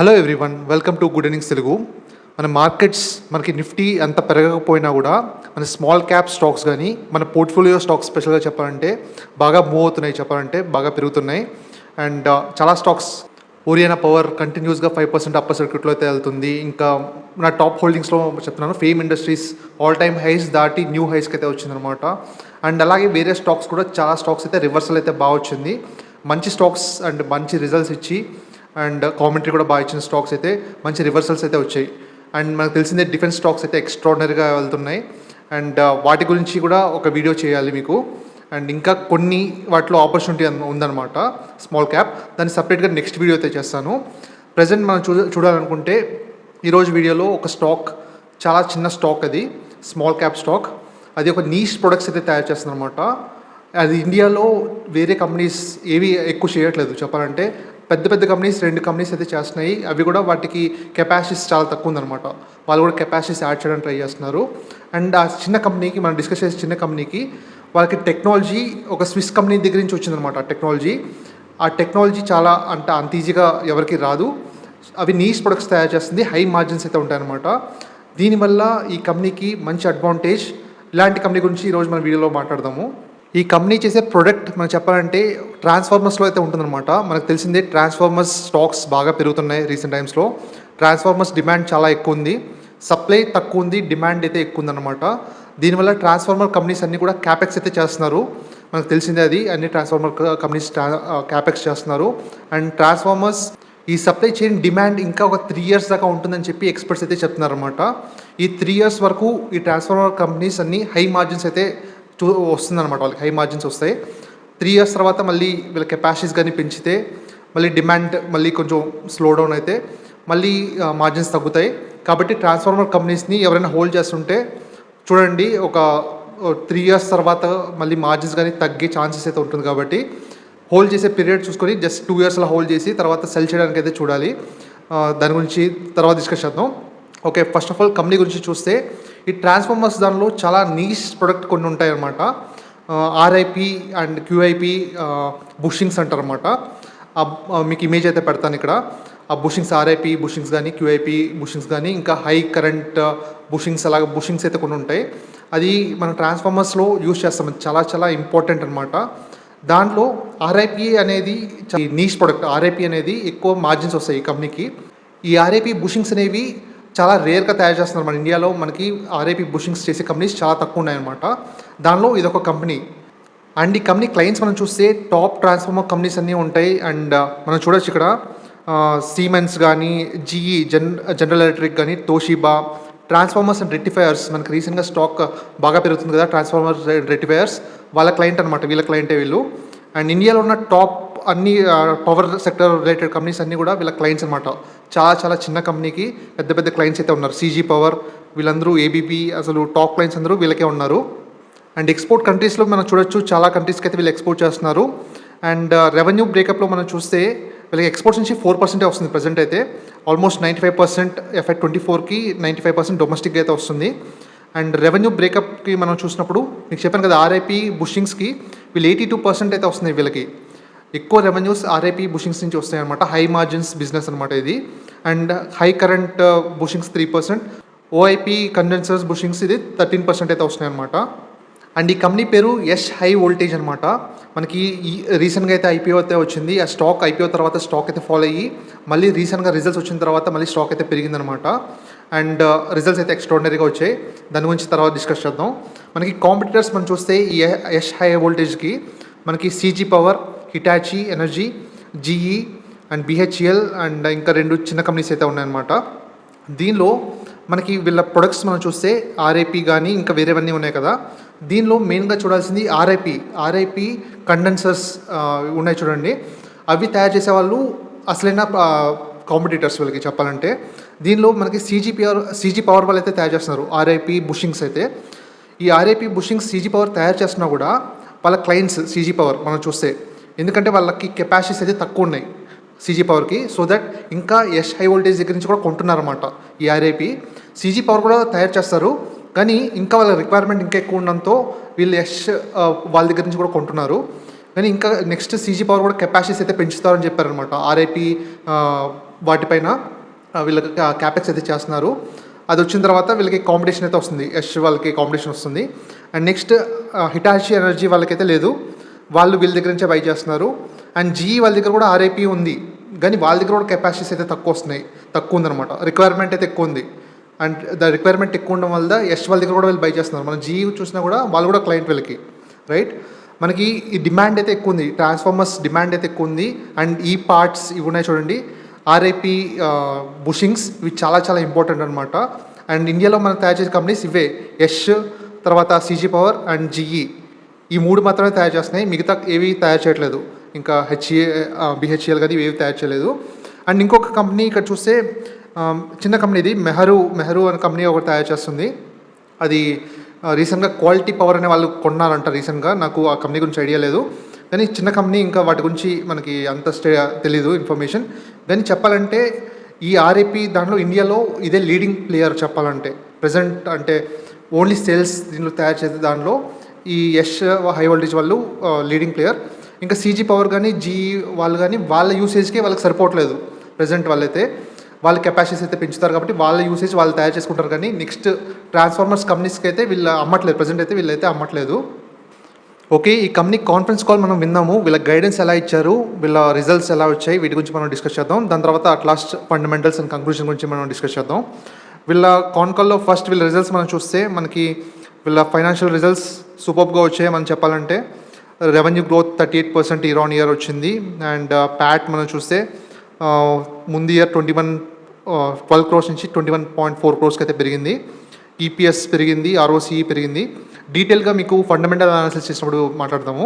Hello everyone, welcome to good evenings Telugu. మన markets మనకి Nifty అంత పెరగకపోయినా కూడా మన స్మాల్ క్యాప్ స్టాక్స్ కానీ మన పోర్ట్ఫోలియో స్టాక్స్ స్పెషల్గా చెప్పాలంటే బాగా మూవ్ అవుతున్నాయి, చెప్పాలంటే బాగా పెరుగుతున్నాయి. అండ్ చాలా స్టాక్స్ ఓరియానా పవర్ కంటిన్యూస్గా 5% అప్పర్ సర్క్యూట్లో అయితే వెళ్తుంది. ఇంకా నా టాప్ హోల్డింగ్స్లో చెప్తున్నాను, fame industries all time highs దాటి న్యూ హైస్కి అయితే వచ్చిందనమాట. అండ్ అలాగే వేరే స్టాక్స్ కూడా చాలా స్టాక్స్ అయితే రివర్సల్ అయితే బాగా వచ్చింది. మంచి స్టాక్స్ అండ్ మంచి రిజల్ట్స్ ఇచ్చి అండ్ కామెంటరీ కూడా బాగా ఇచ్చిన స్టాక్స్ అయితే మంచి రివర్సల్స్ అయితే వచ్చాయి. అండ్ మనకు తెలిసిందే డిఫెన్స్ స్టాక్స్ అయితే ఎక్స్ట్రాడినరీగా వెళ్తున్నాయి. అండ్ వాటి గురించి కూడా ఒక వీడియో చేయాలి మీకు. అండ్ ఇంకా కొన్ని వాటిలో ఆపర్చునిటీ ఉందన్నమాట స్మాల్ క్యాప్, దాన్ని సపరేట్గా నెక్స్ట్ వీడియో అయితే చేస్తాను. ప్రజెంట్ మనం చూడాలనుకుంటే ఈరోజు వీడియోలో ఒక స్టాక్, చాలా చిన్న స్టాక్, అది స్మాల్ క్యాప్ స్టాక్. అది ఒక నీష్ ప్రొడక్ట్స్ అయితే తయారు చేస్తుంది అనమాట. అది ఇండియాలో వేరే కంపెనీస్ ఏవి ఎక్కువ చేయట్లేదు చెప్పాలంటే. పెద్ద పెద్ద కంపెనీస్ 2 కంపెనీస్ అయితే చేస్తున్నాయి. అవి కూడా వాటికి కెపాసిటీస్ చాలా తక్కువ ఉందన్నమాట. వాళ్ళు కూడా కెపాసిటీస్ యాడ్ చేయడానికి ట్రై చేస్తున్నారు. అండ్ ఆ చిన్న కంపెనీకి, మనం డిస్కస్ చేసే చిన్న కంపెనీకి, వాళ్ళకి టెక్నాలజీ ఒక స్విస్ కంపెనీ దగ్గర నుంచి వచ్చిందనమాట టెక్నాలజీ. ఆ టెక్నాలజీ చాలా అంత ఈజీగా ఎవరికి రాదు. అవి నీష్ ప్రొడక్ట్స్ తయారు చేస్తుంది, హై మార్జిన్స్ అయితే ఉంటాయన్నమాట. దీనివల్ల ఈ కంపెనీకి మంచి అడ్వాంటేజ్. ఇలాంటి కంపెనీ గురించి ఈరోజు మన వీడియోలో మాట్లాడదాము. ఈ కంపెనీ చేసే ప్రొడక్ట్ మనం చెప్పాలంటే ట్రాన్స్ఫార్మర్స్లో అయితే ఉంటుందన్నమాట. మనకు తెలిసిందే ట్రాన్స్ఫార్మర్స్ స్టాక్స్ బాగా పెరుగుతున్నాయి రీసెంట్ టైమ్స్లో. ట్రాన్స్ఫార్మర్స్ డిమాండ్ చాలా ఎక్కువ ఉంది, సప్లై తక్కువ ఉంది, డిమాండ్ అయితే ఎక్కువ ఉందన్నమాట. దీనివల్ల ట్రాన్స్ఫార్మర్ కంపెనీస్ అన్నీ కూడా క్యాపెక్స్ అయితే చేస్తున్నారు. మనకు తెలిసిందే అది, అన్ని ట్రాన్స్ఫార్మర్ కంపెనీస్ క్యాపెక్స్ చేస్తున్నారు. అండ్ ట్రాన్స్ఫార్మర్స్ ఈ సప్లై చైన్ డిమాండ్ ఇంకా ఒక 3 years దాకా ఉంటుందని చెప్పి ఎక్స్పర్ట్స్ అయితే చెప్తున్నారు అనమాట. ఈ 3 years వరకు ఈ ట్రాన్స్ఫార్మర్ కంపెనీస్ అన్ని హై మార్జిన్స్ అయితే వస్తుందన్నమాట. వాళ్ళకి హై మార్జిన్స్ వస్తాయి. 3 years తర్వాత మళ్ళీ వీళ్ళ కెపాసిటీస్ కానీ పెంచితే మళ్ళీ డిమాండ్ మళ్ళీ కొంచెం స్లో డౌన్ అయితే మళ్ళీ మార్జిన్స్ తగ్గుతాయి. కాబట్టి ట్రాన్స్ఫార్మర్ కంపెనీస్ని ఎవరైనా హోల్డ్ చేస్తుంటే చూడండి, ఒక 3 years తర్వాత మళ్ళీ మార్జిన్స్ కానీ తగ్గే ఛాన్సెస్ అయితే ఉంటుంది. కాబట్టి హోల్డ్ చేసే పీరియడ్ చూసుకొని జస్ట్ 2 years అలా హోల్డ్ చేసి తర్వాత సెల్ చేయడానికి అయితే చూడాలి. దాని గురించి తర్వాత డిస్కస్ చేద్దాం. Okay, first of all company గురించి చూస్తే ఈ ట్రాన్స్ఫార్మర్స్ దానిలో చాలా నీష్ ప్రొడక్ట్ కొన్ని ఉంటాయి అన్నమాట. ఆర్ఐపి అండ్ క్యూఐపి బుషింగ్స్ అంటారు అనమాట. మీకు ఇమేజ్ అయితే పెడతాను ఇక్కడ. ఆ బుషింగ్స్, ఆర్ఐపి బుషింగ్స్ కానీ క్యూఐపి బుషింగ్స్ కానీ ఇంకా హై కరెంట్ బుషింగ్స్, అలాగే బుషింగ్స్ అయితే కొన్ని ఉంటాయి. అది మన ట్రాన్స్ఫార్మర్స్లో యూజ్ చేస్తాం, చాలా చాలా ఇంపార్టెంట్ అనమాట. దాంట్లో ఆర్ఐపి అనేది నీష్ ప్రొడక్ట్. ఆర్ఐపి అనేది ఎక్కువ మార్జిన్స్ వస్తాయి ఈ కంపెనీకి. ఈ ఆర్ఐపి బుషింగ్స్ అనేవి చాలా రేర్గా తయారు చేస్తున్నారు మన ఇండియాలో. మనకి ఆర్ఐపి బుషింగ్స్ చేసే కంపెనీస్ చాలా తక్కువ ఉన్నాయన్నమాట. దానిలో ఇదొక కంపెనీ. అండ్ ఈ కంపెనీ క్లయింట్స్ మనం చూస్తే టాప్ ట్రాన్స్ఫార్మర్ కంపెనీస్ అన్నీ ఉంటాయి. అండ్ మనం చూడొచ్చు ఇక్కడ సీమెన్స్ కానీ, జీఈ, జనరల్ ఎలక్ట్రిక్ కానీ, తోషిబా, ట్రాన్స్ఫార్మర్స్ అండ్ రెక్టిఫైయర్స్. మనకి రీసెంట్గా స్టాక్ బాగా పెరుగుతుంది కదా, ట్రాన్స్ఫార్మర్స్ రెక్టిఫైయర్స్ వాళ్ళ క్లయింట్ అనమాట, వీళ్ళ క్లయింటే వీళ్ళు. అండ్ ఇండియాలో ఉన్న టాప్ అన్ని పవర్ సెక్టర్ రిలేటెడ్ కంపెనీస్ అన్నీ కూడా వీళ్ళ క్లయింట్స్ అనమాట. చాలా చాలా చిన్న కంపెనీకి పెద్ద పెద్ద క్లయింట్స్ అయితే ఉన్నారు. సీజీ పవర్, వీళ్ళందరూ ఏబీపీ, అసలు టాప్ క్లయింట్స్ అందరూ వీళ్ళకే ఉన్నారు. అండ్ ఎక్స్పోర్ట్ కంట్రీస్లో మనం చూడొచ్చు, చాలా కంట్రీస్కి అయితే వీళ్ళు ఎక్స్పోర్ట్ చేస్తున్నారు. అండ్ రెవెన్యూ బ్రేకప్లో మనం చూస్తే వీళ్ళకి ఎక్స్పోర్ట్స్ నుంచి 4% వస్తుంది ప్రజెంట్ అయితే. ఆల్మోస్ట్ 95% FY 2024కి 95% డొమెస్టిక్ అయితే వస్తుంది. అండ్ రెవెన్యూ బ్రేకప్కి మనం చూసినప్పుడు మీకు చెప్పాను కదా, ఆర్ఐపి బుషింగ్స్కి వీళ్ళు 82% అయితే వస్తుంది. వీళ్ళకి ఎక్కువ రెవెన్యూస్ ఆర్ఐపి బుషింగ్స్ నుంచి వస్తాయి అనమాట. హై మార్జిన్స్ బిజినెస్ అనమాట ఇది. And high current bushings 3%, OIP condensers bushings ఇది 13% అయితే వస్తున్నాయి అనమాట. అండ్ ఈ కంపెనీ పేరు యష్ హై వోల్టేజ్ అనమాట. మనకి ఈ రీసెంట్గా అయితే ఐపీఓ అయితే వచ్చింది. ఆ స్టాక్ ఐపీఓ తర్వాత స్టాక్ అయితే ఫాలో అయ్యి మళ్ళీ రీసెంట్గా రిజల్ట్స్ వచ్చిన తర్వాత మళ్ళీ స్టాక్ అయితే పెరిగిందనమాట. అండ్ రిజల్ట్స్ అయితే ఎక్స్ట్రాడినరీగా వచ్చాయి. దాని గురించి తర్వాత డిస్కస్ చేద్దాం. మనకి కాంపిటీటర్స్ మనం చూస్తే ఈ యష్ హై వోల్టేజ్కి మనకి CG power, Hitachi energy, GE and BHEL and ఇంకా 2 చిన్న కంపెనీస్ అయితే ఉన్నాయన్నమాట. దీనిలో మనకి వీళ్ళ ప్రొడక్ట్స్ మనం చూస్తే ఆర్ఐపి కానీ ఇంకా వేరేవన్నీ ఉన్నాయి కదా. దీనిలో మెయిన్గా చూడాల్సింది ఆర్ఐపి కండెన్సర్స్ ఉన్నాయి చూడండి. అవి తయారు చేసేవాళ్ళు అసలైన కాంపిటీటర్స్ వీళ్ళకి చెప్పాలంటే. దీనిలో మనకి సీజీ పవర్ వాళ్ళు అయితే తయారు చేస్తున్నారు ఆర్ఐపి బుషింగ్స్ అయితే. ఈ ఆర్ఐపి బుషింగ్స్ సీజీ పవర్ తయారు చేస్తున్నా కూడా వాళ్ళ క్లయింట్స్ సీజీ పవర్ మనం చూస్తే, ఎందుకంటే వాళ్ళకి కెపాసిటీస్ అయితే తక్కువ ఉన్నాయి సీజీ పవర్కి, సో దట్ ఇంకా యష్ హై వోల్టేజ్ దగ్గర నుంచి కూడా కొంటున్నారన్నమాట ఈ ఆర్ఐపి. సీజీ పవర్ కూడా తయారు చేస్తారు, కానీ ఇంకా వాళ్ళ రిక్వైర్మెంట్ ఇంకా ఎక్కువ ఉండడంతో వీళ్ళు యష్ వాళ్ళ దగ్గర నుంచి కూడా కొంటున్నారు. కానీ ఇంకా నెక్స్ట్ సీజీ పవర్ కూడా కెపాసిటీస్ అయితే పెంచుతారని చెప్పారనమాట. ఆర్ఐపి వాటిపైన వీళ్ళకి క్యాపెక్స్ అయితే చేస్తున్నారు. అది వచ్చిన తర్వాత వీళ్ళకి కాంపిటీషన్ అయితే వస్తుంది, యష్ వాళ్ళకి కాంపిటీషన్ వస్తుంది. అండ్ నెక్స్ట్ హిటాచి ఎనర్జీ వాళ్ళకైతే లేదు, వాళ్ళు వీళ్ళ దగ్గర నుంచే బై చేస్తున్నారు. అండ్ జీఈ వాళ్ళ దగ్గర కూడా ఆర్ఐపి ఉంది, కానీ వాళ్ళ దగ్గర కూడా కెపాసిటీస్ అయితే తక్కువ ఉందన్నమాట. రిక్వైర్మెంట్ అయితే ఎక్కువ ఉంది. అండ్ రిక్వైర్మెంట్ ఎక్కువ ఉండడం వల్ల యష్ వాళ్ళ దగ్గర కూడా వీళ్ళు బై చేస్తున్నారు. మనం జీఈ చూసినా కూడా వాళ్ళు కూడా క్లయింట్ వీళ్ళకి, రైట్. మనకి ఈ డిమాండ్ అయితే ఎక్కువ ఉంది, ట్రాన్స్ఫార్మర్స్ డిమాండ్ అయితే ఎక్కువ ఉంది. అండ్ ఈ పార్ట్స్ ఇవి ఉన్నాయి చూడండి, ఆర్ఐపి బుషింగ్స్, ఇవి చాలా చాలా ఇంపార్టెంట్ అనమాట. అండ్ ఇండియాలో మనం తయారు చేసే కంపెనీస్ ఇవే, యష్, తర్వాత సీజీ పవర్ అండ్ జీఈ, ఈ 3 మాత్రమే తయారు చేస్తున్నాయి. మిగతా ఏవి తయారు చేయట్లేదు. ఇంకా బిహెచ్ఈఎల్ కానీ ఇవేవి తయారు చేయలేదు. అండ్ ఇంకొక కంపెనీ ఇక్కడ చూస్తే చిన్న కంపెనీ, ఇది మెహరు అనే కంపెనీ ఒకటి తయారు చేస్తుంది. అది రీసెంట్గా క్వాలిటీ పవర్ అనే వాళ్ళు కొన్నారంట రీసెంట్గా. నాకు ఆ కంపెనీ గురించి ఐడియా లేదు, కానీ చిన్న కంపెనీ, ఇంకా వాటి గురించి మనకి అంత తెలీదు ఇన్ఫర్మేషన్. కానీ చెప్పాలంటే ఈ ఆర్ఐపి దాంట్లో ఇండియాలో ఇదే లీడింగ్ ప్లేయర్ చెప్పాలంటే. ప్రజెంట్ అంటే ఓన్లీ సేల్స్ దీనిలో తయారు చేసే దాంట్లో ఈ యష్ హై వోల్టేజ్ వాళ్ళు లీడింగ్ ప్లేయర్. ఇంకా సీజీ పవర్ కానీ జీఈ వాళ్ళు కానీ వాళ్ళ యూసేజ్కే వాళ్ళకి సరిపోవట్లేదు ప్రజెంట్. వాళ్ళ కెపాసిటీస్ అయితే పెంచుతారు కాబట్టి వాళ్ళ యూసేజ్ వాళ్ళు తయారు చేసుకుంటారు. కానీ నెక్స్ట్ ట్రాన్స్ఫార్మర్స్ కంపెనీస్కి అయితే వీళ్ళు అమ్మట్లేదు, ప్రజెంట్ అయితే వీళ్ళైతే అమ్మట్లేదు. ఓకే, ఈ కంపెనీ కాన్ఫరెన్స్ కాల్ మనం విన్నాము, వీళ్ళ గైడెన్స్ ఎలా ఇచ్చారు, వీళ్ళ రిజల్ట్స్ ఎలా వచ్చాయి, వీటి గురించి మనం డిస్కస్ చేద్దాం. దాని తర్వాత at last fundamentals and conclusion గురించి మనం డిస్కస్ చేద్దాం. వీళ్ళ కాన్ కాల్లో ఫస్ట్ వీళ్ళ రిజల్ట్స్ మనం చూస్తే మనకి వీళ్ళ ఫైనాన్షియల్ రిజల్ట్స్ సూపర్గా వచ్చాయి. మనం చెప్పాలంటే revenue growth 38% year on year వచ్చింది. అండ్ ప్యాట్ మనం చూస్తే ముందు ఇయర్ 12 crores నుంచి 21.4 crores అయితే పెరిగింది. ఈపీఎస్ పెరిగింది, ఆర్ఓసీ పెరిగింది. డీటెయిల్గా మీకు ఫండమెంటల్ అనాలిసిస్ చేసినప్పుడు మాట్లాడదాము.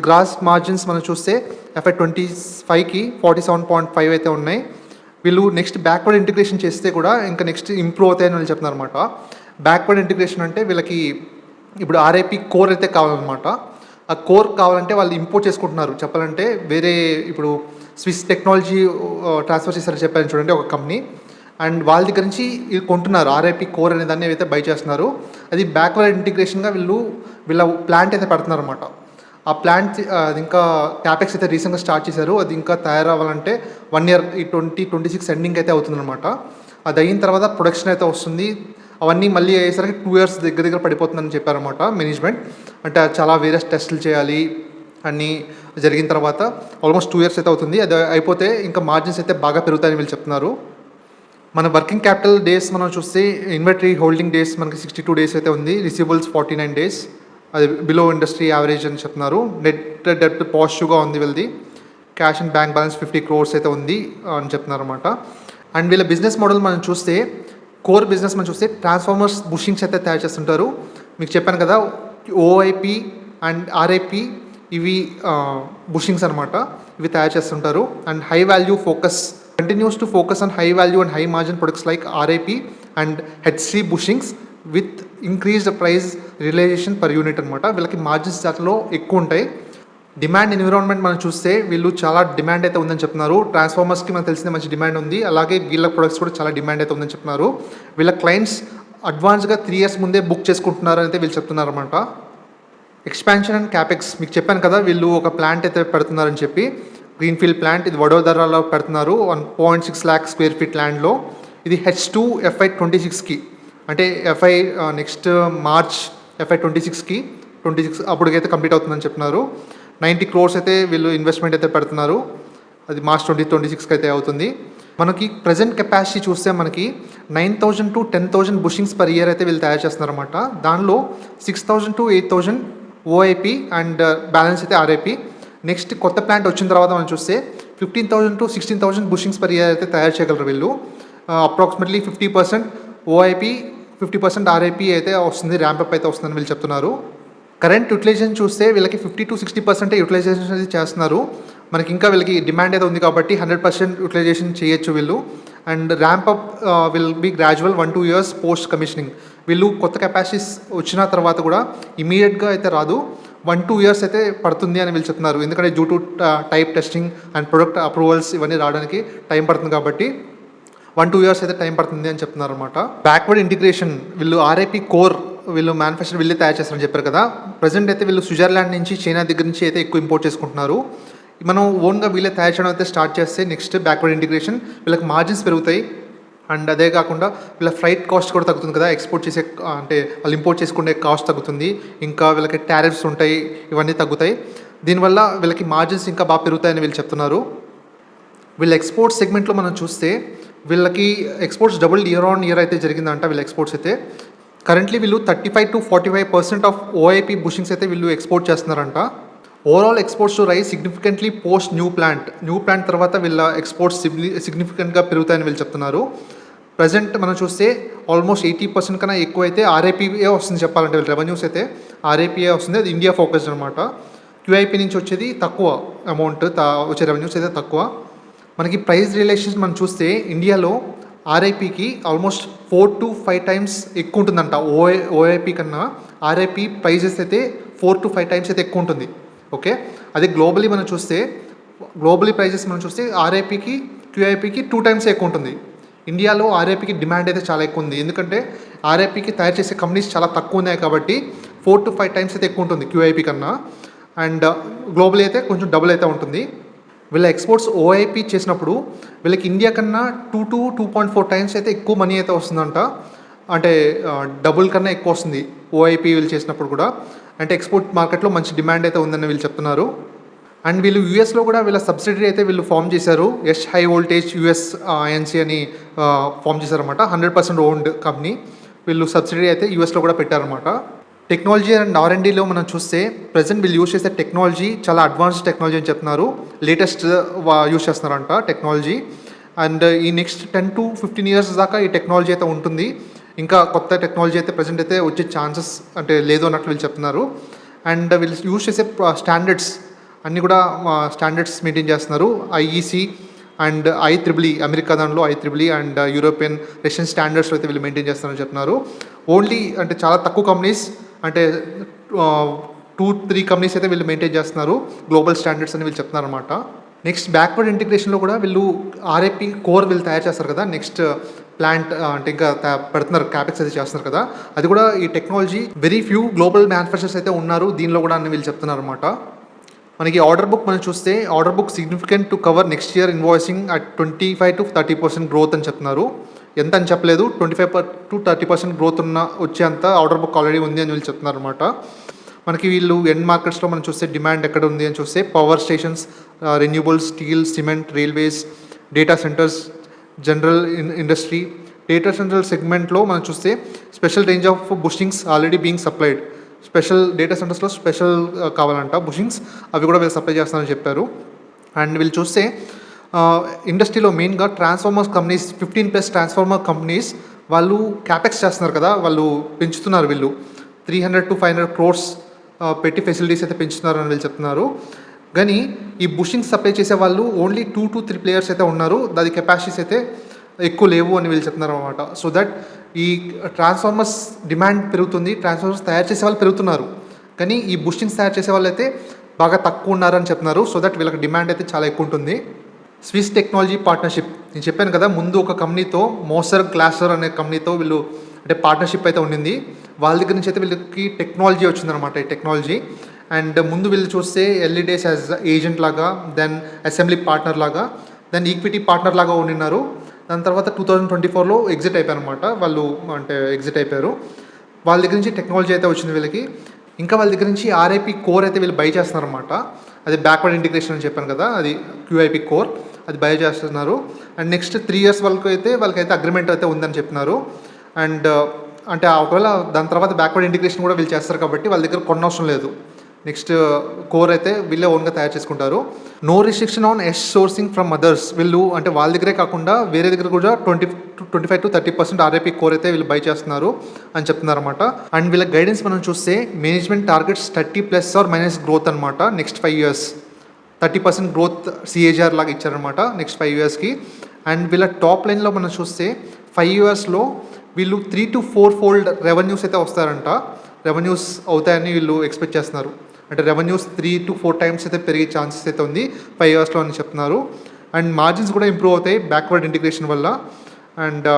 గ్రాస్ మార్జిన్స్ మనం చూస్తే FY25కి 47.5 అయితే ఉన్నాయి. వీళ్ళు నెక్స్ట్ బ్యాక్వర్డ్ ఇంటిగ్రేషన్ చేస్తే కూడా ఇంకా నెక్స్ట్ ఇంప్రూవ్ అవుతాయని వాళ్ళు చెప్తున్నారు అనమాట. బ్యాక్వర్డ్ ఇంటిగ్రేషన్ అంటే వీళ్ళకి ఇప్పుడు ఆర్ఐపి కోర్ అయితే కావాలన్నమాట. ఆ కోర్ కావాలంటే వాళ్ళు ఇంపోర్ట్ చేసుకుంటున్నారు. చెప్పాలంటే వేరే ఇప్పుడు స్విస్ టెక్నాలజీ ట్రాన్స్ఫర్ చేశారని చెప్పారని చూడండి ఒక కంపెనీ, అండ్ వాళ్ళ దగ్గర నుంచి కొంటున్నారు ఆర్ఐపి కోర్ అనే దాన్ని అయితే బై చేస్తున్నారు. అది బ్యాక్వర్డ్ ఇంటిగ్రేషన్గా వీళ్ళ ప్లాంట్ అయితే పెడుతున్నారు అనమాట. ఆ ప్లాంట్ అది ఇంకా క్యాపెక్స్ అయితే రీసెంట్గా స్టార్ట్ చేశారు. అది ఇంకా తయారవ్వాలంటే 1 year ఈ 2026 ఎండింగ్ అయితే అవుతుందన్నమాట. అది అయిన తర్వాత ప్రొడక్షన్ అయితే వస్తుంది. అవన్నీ మళ్ళీ అయ్యేసరికి 2 years దగ్గర పడిపోతుందని చెప్పారన్నమాట మేనేజ్మెంట్. అంటే చాలా వేరే టెస్టులు చేయాలి అన్నీ జరిగిన తర్వాత ఆల్మోస్ట్ 2 years అయితే అవుతుంది. అది అయిపోతే ఇంకా మార్జిన్స్ అయితే బాగా పెరుగుతాయని వీళ్ళు చెప్తున్నారు. మన వర్కింగ్ క్యాపిటల్ డేస్ మనం చూస్తే ఇన్వెంటరీ హోల్డింగ్ డేస్ మనకి 62 days అయితే ఉంది. రిసీవబుల్స్ 49 days, అది బిలో ఇండస్ట్రీ యావరేజ్ అని చెప్తున్నారు. నెట్ డెట్ పాజిటివ్గా ఉంది వీళ్ళది. Cash and bank balance 50 crores అయితే ఉంది అని చెప్తున్నారు అనమాట. అండ్ వీళ్ళ బిజినెస్ మోడల్ మనం చూస్తే కోర్ బిజినెస్ మనం చూస్తే ట్రాన్స్ఫార్మర్స్ బుషింగ్స్ అయితే తయారు చేస్తుంటారు. మీకు చెప్పాను కదా, ఓఐపి అండ్ ఆర్ఐపి ఇవి బుషింగ్స్ అనమాట, ఇవి తయారు చేస్తుంటారు. And high value focus continues to focus on high value and high margin products like RIP and HC bushings with increased price realisation per unit అనమాట. వీళ్ళకి మార్జిన్స్ దాంట్లో ఎక్కువ ఉంటాయి. డిమాండ్ ఎన్విరాన్మెంట్ మనం చూస్తే వీళ్ళు చాలా డిమాండ్ అయితే ఉందని చెప్తున్నారు. ట్రాన్స్ఫార్మర్స్కి మనకు తెలిసిన మంచి డిమాండ్ ఉంది, అలాగే వీళ్ళ ప్రొడక్ట్స్ కూడా చాలా డిమాండ్ అయితే ఉందని చెప్తున్నారు. వీళ్ళ క్లయింట్స్ అడ్వాన్స్గా 3 years ముందే బుక్ చేసుకుంటున్నారు అయితే వీళ్ళు చెప్తున్నారు అనమాట. ఎక్స్పాన్షన్ అండ్ క్యాపెక్స్ మీకు చెప్పాను కదా, వీళ్ళు ఒక ప్లాంట్ అయితే పెడుతున్నారని చెప్పి, గ్రీన్ఫీల్డ్ ప్లాంట్, ఇది వడోదరాలో పెడుతున్నారు 1.6 lakh square feet ల్యాండ్లో. ఇది H2 FY26కి అంటే నెక్స్ట్ మార్చ్ FY26కి 26 అప్పటికైతే కంప్లీట్ అవుతుందని చెప్తున్నారు. 90 crores అయితే వీళ్ళు ఇన్వెస్ట్మెంట్ అయితే పెడుతున్నారు. అది మార్చ్ 2026కి అయితే అవుతుంది. మనకి ప్రజెంట్ కెపాసిటీ చూస్తే మనకి 9,000 to 10,000 బుషింగ్స్ పర్ ఇయర్ అయితే వీళ్ళు తయారు చేస్తున్నారు అనమాట. దానిలో 6,000 to 8,000 ఓఐపి అండ్ బ్యాలెన్స్ అయితే ఆర్ఐపి. నెక్స్ట్ కొత్త ప్లాంట్ వచ్చిన తర్వాత మనం చూస్తే 15,000 to 16,000 బుషింగ్స్ పర్ ఇయర్ అయితే తయారు చేయగలరు వీళ్ళు. అప్రాక్సిమేట్లీ 50% ఓఐపి 50% ఆర్ఐపి అయితే వస్తుంది, ర్యాంపప్ అయితే వస్తుందని వీళ్ళు చెప్తున్నారు. కరెంట్ యూటిలైజేషన్ చూస్తే వీళ్ళకి 50 to 60% యూటిలైజేషన్ అయితే చేస్తున్నారు. మనకి ఇంకా వీళ్ళకి డిమాండ్ అయితే ఉంది కాబట్టి 100% యూటిలైజేషన్ చేయొచ్చు వీళ్ళు. And ramp up will be gradual 1-2 years post commissioning. వీళ్ళు కొత్త కెపాసిటీస్ వచ్చిన తర్వాత కూడా ఇమీడియట్గా అయితే రాదు, 1-2 years అయితే పడుతుంది అని వీళ్ళు చెప్తున్నారు. ఎందుకంటే due to type testing and product approvals ఇవన్నీ రావడానికి టైం పడుతుంది కాబట్టి 1-2 years అయితే టైం పడుతుంది అని చెప్తున్నారు అనమాట. బ్యాక్వర్డ్ ఇంటిగ్రేషన్ వీళ్ళు ఆర్ఐపి కోర్ వీళ్ళు మ్యానుఫ్యాక్చర్ వీళ్ళే తయారు చేస్తారని చెప్పారు కదా. ప్రజెంట్ అయితే వీళ్ళు స్విట్జర్లాండ్ నుంచి, చైనా దగ్గర నుంచి అయితే ఎక్కువ ఇంపోర్ట్ చేసుకుంటున్నారు. మనం ఓన్గా వీళ్ళే తయారు చేయడం అయితే స్టార్ట్ చేస్తే నెక్స్ట్ బ్యాక్వర్డ్ ఇంటిగ్రేషన్ వీళ్ళకి మార్జిన్స్ పెరుగుతాయి. అండ్ అదే కాకుండా వీళ్ళ ఫ్రైట్ కాస్ట్ కూడా తగ్గుతుంది కదా, ఎక్స్పోర్ట్ చేసే అంటే వాళ్ళు ఇంపోర్ట్ చేసుకునే కాస్ట్ తగ్గుతుంది, ఇంకా వీళ్ళకి టారిఫ్స్ ఉంటాయి, ఇవన్నీ తగ్గుతాయి. దీనివల్ల వీళ్ళకి మార్జిన్స్ ఇంకా బాగా పెరుగుతాయని వీళ్ళు చెప్తున్నారు. వీళ్ళ ఎక్స్పోర్ట్స్ సెగ్మెంట్లో మనం చూస్తే వీళ్ళకి exports double year on year అయితే జరిగిందంట. వీళ్ళ ఎక్స్పోర్ట్స్ అయితే కరెంట్లీ వీళ్ళు 35 to 45% ఆఫ్ ఓఐపీ బుషింగ్స్ అయితే వీళ్ళు ఎక్స్పోర్ట్ చేస్తున్నారంట. Overall exports to rise significantly post new plant తర్వాత వీళ్ళ ఎక్స్పోర్ట్స్ సిగ్నిఫికెంట్గా పెరుగుతాయని వీళ్ళు చెప్తున్నారు. ప్రజెంట్ మనం చూస్తే ఆల్మోస్ట్ 80% కన్నా ఎక్కువ అయితే ఆర్ఐపీఏ వస్తుంది చెప్పాలంటే. వీళ్ళ రెవెన్యూస్ అయితే ఆర్ఐపీఏ వస్తుంది, అది ఇండియా ఫోకస్డ్ అనమాట. క్యూఐపీ నుంచి వచ్చేది తక్కువ అమౌంట్, వచ్చే రెవెన్యూస్ అయితే తక్కువ. మనకి ప్రైస్ రిలేషన్స్ మనం చూస్తే ఇండియాలో ఆర్ఐపీకి ఆల్మోస్ట్ 4 to 5 times ఎక్కువ ఉంటుందంట. ఓఐపీ కన్నా ఆర్ఐపీ ప్రైజెస్ అయితే 4 to 5 times అయితే ఎక్కువ ఉంటుంది. ఓకే, అదే గ్లోబలీ ప్రైజెస్ మనం చూస్తే ఆర్ఐపీకి క్యూఐపీకి 2 times ఎక్కువ ఉంటుంది. ఇండియాలో ఆర్ఐపీకి డిమాండ్ అయితే చాలా ఎక్కువ ఉంది, ఎందుకంటే ఆర్ఐపీకి తయారు చేసే కంపెనీస్ చాలా తక్కువ ఉన్నాయి కాబట్టి 4 to 5 times అయితే ఎక్కువ ఉంటుంది క్యూఐపీ కన్నా. అండ్ గ్లోబలీ అయితే కొంచెం డబుల్ అయితే ఉంటుంది. వీళ్ళ ఎక్స్పోర్ట్స్ ఓఐపీ చేసినప్పుడు వీళ్ళకి ఇండియా కన్నా 2 to 2.4 times అయితే ఎక్కువ మనీ అయితే వస్తుందంట. అంటే డబుల్ కన్నా ఎక్కువ వస్తుంది ఓఐపీ వీళ్ళు చేసినప్పుడు కూడా. అంటే ఎక్స్పోర్ట్ మార్కెట్లో మంచి డిమాండ్ అయితే ఉందని వీళ్ళు చెప్తున్నారు. అండ్ వీళ్ళు యూఎస్లో కూడా వీళ్ళ సబ్సిడరీ అయితే వీళ్ళు ఫామ్ చేశారు, Yash high voltage US INC అని ఫామ్ చేశారన్నమాట. 100% ఓన్డ్ కంపెనీ. వీళ్ళు సబ్సిడరీ అయితే యూఎస్లో కూడా పెట్టారన్నమాట. టెక్నాలజీ అండ్ R&Dలో మనం చూస్తే ప్రజెంట్ వీళ్ళు యూజ్ చేసే టెక్నాలజీ చాలా అడ్వాన్స్డ్ టెక్నాలజీ అని చెప్తున్నారు. లేటెస్ట్ యూజ్ చేస్తున్నారంట టెక్నాలజీ. అండ్ ఈ నెక్స్ట్ 10 to 15 years దాకా ఈ టెక్నాలజీ అయితే ఉంటుంది. ఇంకా కొత్త టెక్నాలజీ అయితే ప్రజెంట్ అయితే వచ్చే ఛాన్సెస్ అంటే లేదు అన్నట్లు వీళ్ళు చెప్తున్నారు. అండ్ వీళ్ళు యూజ్ చేసే స్టాండర్డ్స్ అన్నీ కూడా స్టాండర్డ్స్ మెయింటైన్ చేస్తున్నారు. ఐఈసీ అండ్ IEEE, అమెరికా దానిలో IEEE and European Russian standards అయితే వీళ్ళు మెయింటైన్ చేస్తారని చెప్తున్నారు. ఓన్లీ అంటే చాలా తక్కువ కంపెనీస్ అంటే 2-3 కంపెనీస్ అయితే వీళ్ళు మెయింటైన్ చేస్తున్నారు గ్లోబల్ స్టాండర్డ్స్ అని వీళ్ళు చెప్తున్నారు అనమాట. నెక్స్ట్ బ్యాక్వర్డ్ ఇంటిగ్రేషన్లో కూడా వీళ్ళు ఆర్ఐపీ కోర్ వీళ్ళు తయారు చేస్తారు కదా, నెక్స్ట్ ప్లాంట్ అంటే ఇంకా పెడుతున్నారు, క్యాపెక్స్ అయితే చేస్తున్నారు కదా, అది కూడా ఈ technology very few global manufacturers అయితే ఉన్నారు దీనిలో కూడా అని వీళ్ళు చెప్తున్నారు అనమాట. మనకి ఆర్డర్ బుక్ మనం చూస్తే order book significant to cover next year invoicing at 25 to 30% growth అని చెప్తున్నారు. ఎంత అని చెప్పలేదు, 25 to 30% గ్రోత్ వచ్చేంత ఆర్డర్ బుక్ ఆల్రెడీ ఉంది అని వీళ్ళు చెప్తున్నారు అనమాట. మనకి వీళ్ళు ఎండ్ మార్కెట్స్లో మనం చూస్తే డిమాండ్ ఎక్కడ ఉంది అని చూస్తే power stations, renewables, steel, cement, railways, data centres, general industry. Data centre సెగ్మెంట్లో మనం చూస్తే special range of bushings already being supplied. Special data సెంటర్స్లో స్పెషల్ కావాలంట బుషింగ్స్, అవి కూడా వీళ్ళు సప్లై చేస్తారని చెప్పారు. అండ్ వీళ్ళు చూస్తే ఇండస్ట్రీలో మెయిన్గా ట్రాన్స్ఫార్మర్స్ కంపెనీస్ 15+ ట్రాన్స్ఫార్మర్ కంపెనీస్ వాళ్ళు క్యాపెక్స్ చేస్తున్నారు కదా, వాళ్ళు పెంచుతున్నారు. వీళ్ళు 300 to 500 crores పెట్టి ఫెసిలిటీస్ అయితే పెంచుతున్నారని వీళ్ళు చెప్తున్నారు. కానీ ఈ బుషింగ్ సప్లై చేసే వాళ్ళు ఓన్లీ 2 to 3 players అయితే ఉన్నారు, దాని కెపాసిటీస్ అయితే ఎక్కువ లేవు అని వీళ్ళు చెప్తున్నారు అనమాట. సో దట్ ఈ ట్రాన్స్ఫార్మర్స్ డిమాండ్ పెరుగుతుంది, ట్రాన్స్ఫార్మర్స్ తయారు చేసే వాళ్ళు పెరుగుతున్నారు, కానీ ఈ బుషింగ్స్ తయారు చేసే వాళ్ళు అయితే బాగా తక్కువ ఉన్నారని చెప్తున్నారు. సో దట్ వీళ్ళకి డిమాండ్ అయితే చాలా ఎక్కువ ఉంటుంది. స్విస్ టెక్నాలజీ పార్ట్నర్షిప్ నేను చెప్పాను కదా ముందు, ఒక కంపెనీతో మోసర్ గ్లాసర్ అనే కంపెనీతో వీళ్ళు అంటే పార్ట్నర్షిప్ అయితే ఉండింది. వాళ్ళ దగ్గర నుంచి అయితే వీళ్ళకి టెక్నాలజీ వచ్చిందనమాట, ఈ టెక్నాలజీ. అండ్ ముందు వీళ్ళు చూస్తే ఎల్ఈడేస్ యాజ్ ఏజెంట్ లాగా, దెన్ అసెంబ్లీ పార్ట్నర్ లాగా, దెన్ ఈక్విటీ పార్ట్నర్ లాగా ఉండినారు. దాని తర్వాత 2024లో ఎగ్జిట్ అయిపోయారు అనమాట వాళ్ళు, అంటే ఎగ్జిట్ అయిపోయారు. వాళ్ళ దగ్గర నుంచి టెక్నాలజీ అయితే వచ్చింది వీళ్ళకి. ఇంకా వాళ్ళ దగ్గర నుంచి ఆర్ఐపీ కోర్ అయితే వీళ్ళు బై చేస్తున్నారన్నమాట. అది బ్యాక్వర్డ్ ఇంటిగ్రేషన్ అని చెప్పాను కదా, అది క్యూఐపీ కోర్, అది బై చేస్తున్నారు. అండ్ నెక్స్ట్ 3 years వాళ్ళకైతే అగ్రిమెంట్ అయితే ఉందని చెప్తున్నారు. అండ్ అంటే ఒకవేళ దాని తర్వాత బ్యాక్వర్డ్ ఇంటిగ్రేషన్ కూడా వీళ్ళు చేస్తారు కాబట్టి వాళ్ళ దగ్గర కొనవసరం లేదు. నెక్స్ట్ కోర్ అయితే వీళ్ళే ఓన్గా తయారు చేసుకుంటారు. No restriction on as sourcing from others. వీళ్ళు అంటే వాళ్ళ దగ్గరే కాకుండా వేరే దగ్గర కూడా 25 to 30% ఆర్ఐపీ కోర్ అయితే వీళ్ళు బై చేస్తున్నారు అని చెప్తున్నారు అనమాట. అండ్ వీళ్ళ గైడెన్స్ మనం చూస్తే మేనేజ్మెంట్ టార్గెట్స్ 30+or- గ్రోత్ అనమాట. నెక్స్ట్ 5 years 30% గ్రోత్ CAGR లాగా ఇచ్చారనమాట నెక్స్ట్ 5 yearsకి. అండ్ వీళ్ళ టాప్ లైన్లో మనం చూస్తే 5 yearsలో వీళ్ళు 3 to 4 fold రెవెన్యూస్ అయితే వస్తారంట. రెవెన్యూస్ అవుతాయని వీళ్ళు ఎక్స్పెక్ట్ చేస్తున్నారు. అంటే రెవెన్యూస్ 3 to 4 times అయితే పెరిగే ఛాన్సెస్ అయితే ఉంది 5 yearsలో అని చెప్తున్నారు. అండ్ మార్జిన్స్ కూడా ఇంప్రూవ్ అవుతాయి బ్యాక్వర్డ్ ఇంటిగ్రేషన్ వల్ల. అండ్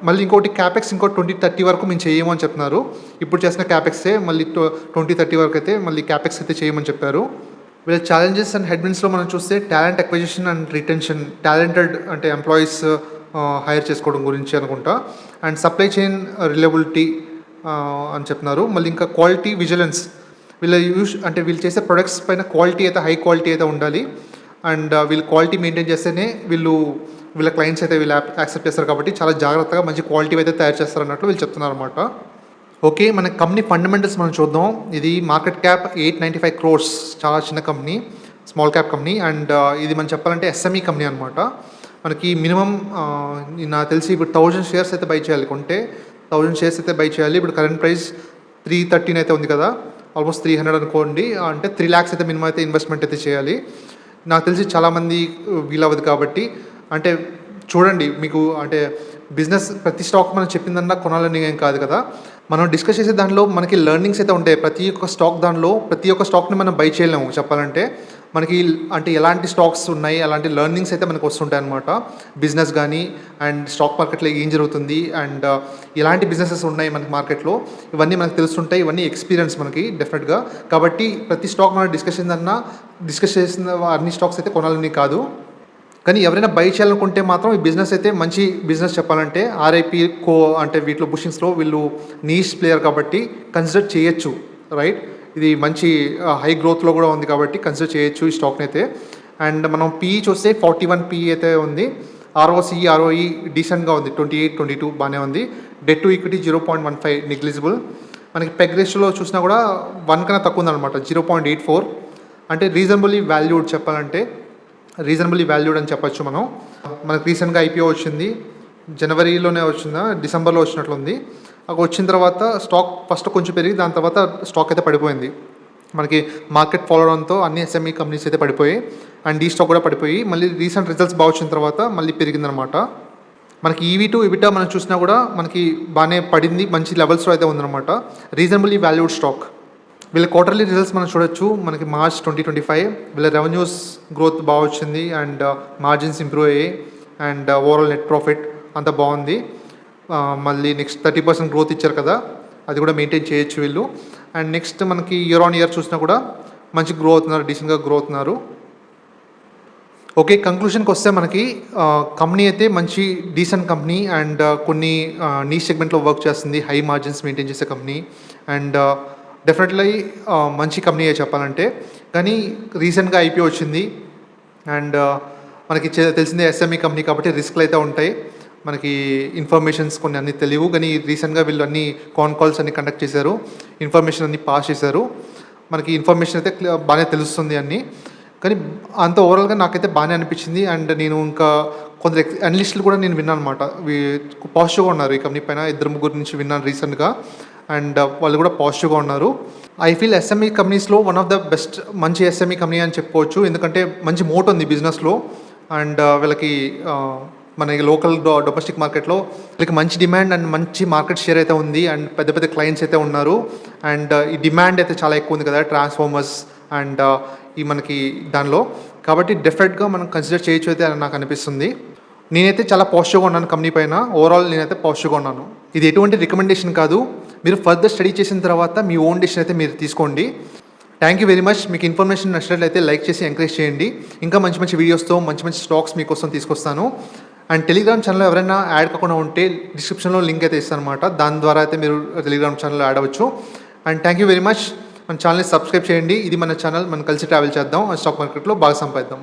మళ్ళీ ఇంకోటి క్యాపెక్స్ 2030 వరకు మేము చేయము అని చెప్తున్నారు. ఇప్పుడు చేసిన క్యాపెక్సే మళ్ళీ 2030 వరకు అయితే మళ్ళీ క్యాపెక్స్ అయితే చేయమని చెప్పారు. వీళ్ళ ఛాలెంజెస్ అండ్ హెడ్విన్స్లో మనం చూస్తే talent acquisition and retention, talented అంటే ఎంప్లాయీస్ హైర్ చేసుకోవడం గురించి అనుకుంటా. అండ్ సప్లై చైన్ రిలయబిలిటీ అని చెప్తున్నారు. మళ్ళీ ఇంకా క్వాలిటీ విజిలెన్స్, వీళ్ళు చేసే ప్రొడక్ట్స్ పైన క్వాలిటీ అయితే హై క్వాలిటీ అయితే ఉండాలి. అండ్ వీళ్ళు క్వాలిటీ మెయింటైన్ చేస్తేనే వీళ్ళ క్లయింట్స్ అయితే వీళ్ళు యాక్సెప్ట్ చేస్తారు. కాబట్టి చాలా జాగ్రత్తగా మంచి క్వాలిటీ అయితే తయారు చేస్తారు అన్నట్లు వీళ్ళు చెప్తున్నారు అనమాట. ఓకే, మన కంపెనీ ఫండమెంటల్స్ మనం చూద్దాం. ఇది మార్కెట్ క్యాప్ 895 crores, చాలా చిన్న company, small cap company. And ఇది మనం చెప్పాలంటే ఎస్ఎంఈ కంపెనీ అనమాట. మనకి మినిమం నాకు తెలిసి ఇప్పుడు 1000 shares అయితే బై చేయాలి. కొంటే 1000 shares అయితే బై చేయాలి. ఇప్పుడు కరెంట్ ప్రైస్ 313 అయితే ఉంది కదా, ఆల్మోస్ట్ 300 అనుకోండి. అంటే 3 lakhs అయితే మినిమం అయితే ఇన్వెస్ట్మెంట్ అయితే చేయాలి. నాకు తెలిసి చాలామంది వీలవ్వదు కాబట్టి అంటే చూడండి, మీకు అంటే బిజినెస్ ప్రతి స్టాక్ మనం చెప్పిందన్నా కొనాలని ఏం కాదు కదా. మనం డిస్కస్ చేసే దానిలో మనకి లెర్నింగ్స్ అయితే ఉంటాయి. ప్రతి ఒక్క స్టాక్ని మనం బై చేయలేము చెప్పాలంటే. మనకి అంటే ఎలాంటి స్టాక్స్ ఉన్నాయి, అలాంటి లెర్నింగ్స్ అయితే మనకు వస్తుంటాయి అనమాట. బిజినెస్ కానీ అండ్ స్టాక్ మార్కెట్లో ఏం జరుగుతుంది అండ్ ఎలాంటి బిజినెసెస్ ఉన్నాయి మనకి మార్కెట్లో, ఇవన్నీ మనకు తెలుస్తుంటాయి. ఇవన్నీ ఎక్స్పీరియన్స్ మనకి డెఫినెట్గా. కాబట్టి ప్రతి స్టాక్ మనం డిస్కస్ చేసిన అన్ని స్టాక్స్ అయితే కొనాలని కాదు. కానీ ఎవరైనా బై చేయాలనుకుంటే మాత్రం ఈ బిజినెస్ అయితే మంచి బిజినెస్ చెప్పాలంటే. ఆర్ఐపి అంటే వీటిలో బుషింగ్స్లో వీళ్ళు నీష్ ప్లేయర్ కాబట్టి కన్సిడర్ చేయొచ్చు, రైట్. ఇది మంచి హై గ్రోత్లో కూడా ఉంది కాబట్టి కన్సిడర్ చేయొచ్చు ఈ స్టాక్ని అయితే. అండ్ మనం పీఈ చూస్తే 41 పీఈ అయితే ఉంది. ఆర్ఓఈ డీసెంట్గా ఉంది, 28-22 బాగానే ఉంది. Debt to equity 0.15 negligible. మనకి పెగ్ రేషియోలో చూసినా కూడా 1 కన్నా తక్కువ ఉందన్నమాట, 0.84. అంటే రీజనబుల్లీ వాల్యూడ్ అని చెప్పచ్చు మనం. మనకు రీసెంట్గా ఐపీఓ వచ్చింది, జనవరిలోనే వచ్చిందా డిసెంబర్లో వచ్చినట్లుంది. అక్కడ వచ్చిన తర్వాత స్టాక్ ఫస్ట్ కొంచెం పెరిగి దాని తర్వాత స్టాక్ అయితే పడిపోయింది. మనకి మార్కెట్ ఫాలో అవడంతో అన్ని ఎస్ఎంఈ కంపెనీస్ అయితే పడిపోయాయి. అండ్ ఈ స్టాక్ కూడా పడిపోయి మళ్ళీ రీసెంట్ రిజల్ట్స్ బాగా వచ్చిన తర్వాత మళ్ళీ పెరిగిందనమాట. మనకి ఈవీ టు ఎబిటా మనం చూసినా కూడా మనకి బాగానే పడింది, మంచి లెవెల్స్లో అయితే ఉందన్నమాట. Reasonably valued stock. వీళ్ళ క్వార్టర్లీ రిజల్ట్స్ మనం చూడొచ్చు. మనకి March 2025 వీళ్ళ రెవెన్యూస్ గ్రోత్ బాగా వచ్చింది అండ్ మార్జిన్స్ ఇంప్రూవ్ అయ్యాయి అండ్ ఓవరాల్ నెట్ ప్రాఫిట్ అంతా బాగుంది. మళ్ళీ నెక్స్ట్ 30% గ్రోత్ ఇచ్చారు కదా, అది కూడా మెయింటైన్ చేయొచ్చు వీళ్ళు. అండ్ నెక్స్ట్ మనకి ఇయర్ ఆన్ ఇయర్ చూసినా కూడా మంచి గ్రో అవుతున్నారు, డీసెంట్గా గ్రో అవుతున్నారు. ఓకే, కంక్లూషన్కి వస్తే మనకి కంపెనీ అయితే మంచి డీసెంట్ కంపెనీ అండ్ కొన్ని నీష్ సెగ్మెంట్లో వర్క్ చేస్తుంది, హై మార్జిన్స్ మెయింటైన్ చేసే కంపెనీ. అండ్ డెఫినెట్లీ మంచి కంపెనీ చెప్పాలంటే. కానీ రీసెంట్గా ఐపీఓ వచ్చింది అండ్ మనకి తెలిసిందే ఎస్ఎంఈ కంపెనీ కాబట్టి రిస్క్లు అయితే ఉంటాయి. మనకి ఇన్ఫర్మేషన్స్ కొన్ని అన్నీ తెలియవు. కానీ రీసెంట్గా వీళ్ళు అన్ని కాల్స్ అన్ని కండక్ట్ చేశారు, ఇన్ఫర్మేషన్ అన్ని పాస్ చేశారు. మనకి ఇన్ఫర్మేషన్ అయితే బాగానే తెలుస్తుంది అన్నీ. కానీ అంత ఓవరాల్గా నాకైతే బాగానే అనిపించింది. అండ్ నేను ఇంకా కొందరు అనలిస్టులు కూడా నేను విన్నాను అనమాట, పాజిటివ్గా ఉన్నారు ఈ కంపెనీ పైన. 2-3 నుంచి విన్నాను రీసెంట్గా అండ్ వాళ్ళు కూడా పాజిటివ్గా ఉన్నారు. ఐ ఫీల్ ఎస్ఎంఈ కంపెనీస్లో వన్ ఆఫ్ ద బెస్ట్ మంచి ఎస్ఎంఈ కంపెనీ అని చెప్పుకోవచ్చు. ఎందుకంటే మంచి మోట్ ఉంది బిజినెస్లో అండ్ వీళ్ళకి మన లోకల్ డొమెస్టిక్ మార్కెట్లో వీళ్ళకి మంచి డిమాండ్ అండ్ మంచి మార్కెట్ షేర్ అయితే ఉంది అండ్ పెద్ద పెద్ద క్లయింట్స్ అయితే ఉన్నారు. అండ్ ఈ డిమాండ్ అయితే చాలా ఎక్కువ ఉంది కదా ట్రాన్స్ఫార్మర్స్ అండ్ ఈ మనకి దానిలో. కాబట్టి డెఫినెట్గా మనం కన్సిడర్ చేయొచ్చు అయితే నాకు అనిపిస్తుంది. నేనైతే చాలా పాజిటివ్గా ఉన్నాను కంపెనీ పైన. ఓవరాల్ నేనైతే పాజిటివ్గా ఉన్నాను. ఇది ఎటువంటి రికమెండేషన్ కాదు, మీరు ఫర్దర్ స్టడీ చేసిన తర్వాత మీ ఓన్ డెసిషన్ అయితే మీరు తీసుకోండి. Thank you very much. మీకు ఇన్ఫర్మేషన్ నచ్చినట్లయితే లైక్ చేసి ఎంకరేజ్ చేయండి. ఇంకా మంచి మంచి వీడియోస్తో మంచి మంచి స్టాక్స్ మీకోసం తీసుకొస్తాను. అండ్ టెలిగ్రామ్ ఛానల్లో ఎవరైనా యాడ్ కాకుండా ఉంటే డిస్క్రిప్షన్లో లింక్ అయితే ఇస్తాను అనమాట, దాని ద్వారా అయితే మీరు టెలిగ్రామ్ ఛానల్లో యాడ్ అవ్వచ్చు. And thank you very much. మన ఛానల్ని సబ్స్క్రైబ్ చేయండి. ఇది మన ఛానల్, మనం కలిసి ట్రావెల్ చేద్దాం, స్టాక్ మార్కెట్లో బాగా సంపాదిద్దాం.